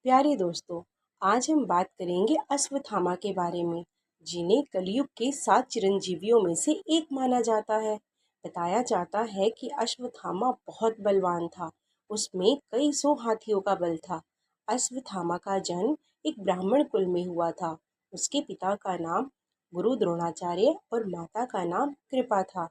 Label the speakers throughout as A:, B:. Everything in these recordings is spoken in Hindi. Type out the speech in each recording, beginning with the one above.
A: प्यारे दोस्तों, आज हम बात करेंगे अश्वत्थामा के बारे में, जिन्हें कलयुग के 7 चिरंजीवियों में से एक माना जाता है। बताया जाता है कि अश्वत्थामा बहुत बलवान था। उसमें कई सौ हाथियों का बल था। अश्वत्थामा का जन्म एक ब्राह्मण कुल में हुआ था। उसके पिता का नाम गुरु द्रोणाचार्य और माता का नाम कृपा था।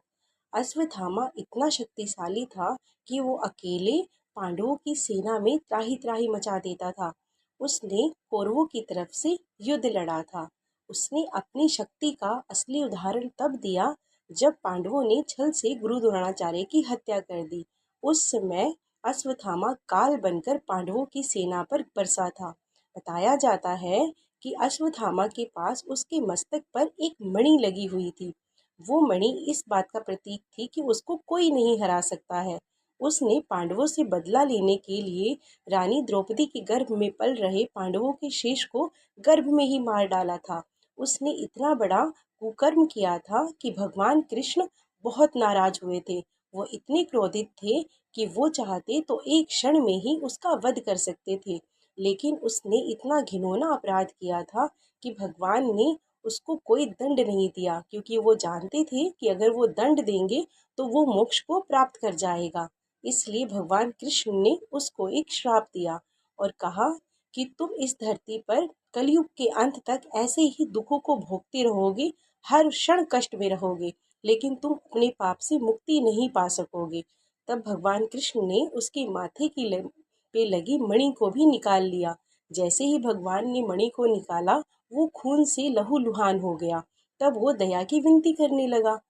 A: अश्वत्थामा इतना शक्तिशाली था कि वो अकेले पांडवों की सेना में त्राही त्राही मचा देता था। उसने कौरवों की तरफ से युद्ध लड़ा था। उसने अपनी शक्ति का असली उदाहरण तब दिया जब पांडवों ने छल से गुरु द्रोणाचार्य की हत्या कर दी। उस समय अश्वत्थामा काल बनकर पांडवों की सेना पर बरसा था। बताया जाता है कि अश्वत्थामा के पास उसके मस्तक पर एक मणि लगी हुई थी। वो मणि इस बात का प्रतीक थी कि उसको कोई नहीं हरा सकता है। उसने पांडवों से बदला लेने के लिए रानी द्रौपदी के गर्भ में पल रहे पांडवों के शेष को गर्भ में ही मार डाला था। उसने इतना बड़ा कुकर्म किया था कि भगवान कृष्ण बहुत नाराज हुए थे। वो इतने क्रोधित थे कि वो चाहते तो एक क्षण में ही उसका वध कर सकते थे। लेकिन उसने इतना घिनौना अपराध किया था कि भगवान ने उसको कोई दंड नहीं दिया, क्योंकि वो जानते थे कि अगर वो दंड देंगे तो वो मोक्ष को प्राप्त कर जाएगा। इसलिए भगवान कृष्ण ने उसको एक श्राप दिया और कहा कि तुम इस धरती पर कलयुग के अंत तक ऐसे ही दुखों को भोगते रहोगे, हर क्षण कष्ट में रहोगे, लेकिन तुम अपने पाप से मुक्ति नहीं पा सकोगे। तब भगवान कृष्ण ने उसके माथे की पे लगी मणि को भी निकाल लिया। जैसे ही भगवान ने मणि को निकाला, वो खून से लहूलुहान हो गया। तब वो दया की विनती करने लगा।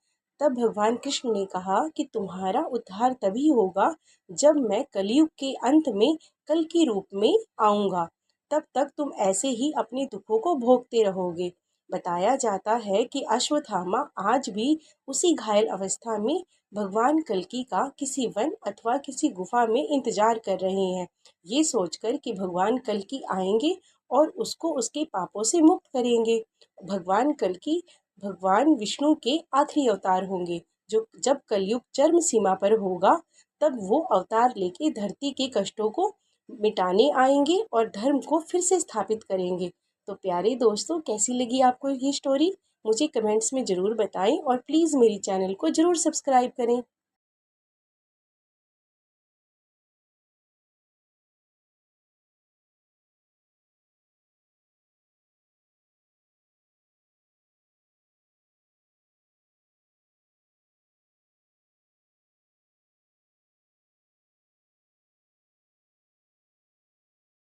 A: तब भगवान कृष्ण ने कहा कि तुम्हारा उद्धार तभी होगा जब मैं कलयुग के अंत में कल की रूप में आऊँगा। तब तक तुम ऐसे ही अपने दुखों को भोगते रहोगे। बताया जाता है कि अश्वत्थामा आज भी उसी घायल अवस्था में भगवान कल्कि का किसी वन अथवा किसी गुफा में इंतजार कर रहे हैं, ये सोचकर कि भगवान कल्कि आएंगे और उसको उसके पापों से मुक्त करेंगे। भगवान कल्कि भगवान विष्णु के आखिरी अवतार होंगे, जो जब कलयुग चरम सीमा पर होगा तब वो अवतार लेके धरती के कष्टों को मिटाने आएंगे और धर्म को फिर से स्थापित करेंगे। तो प्यारे दोस्तों, कैसी लगी आपको ये स्टोरी? मुझे कमेंट्स में ज़रूर बताएं और प्लीज़ मेरी चैनल को ज़रूर सब्सक्राइब करें।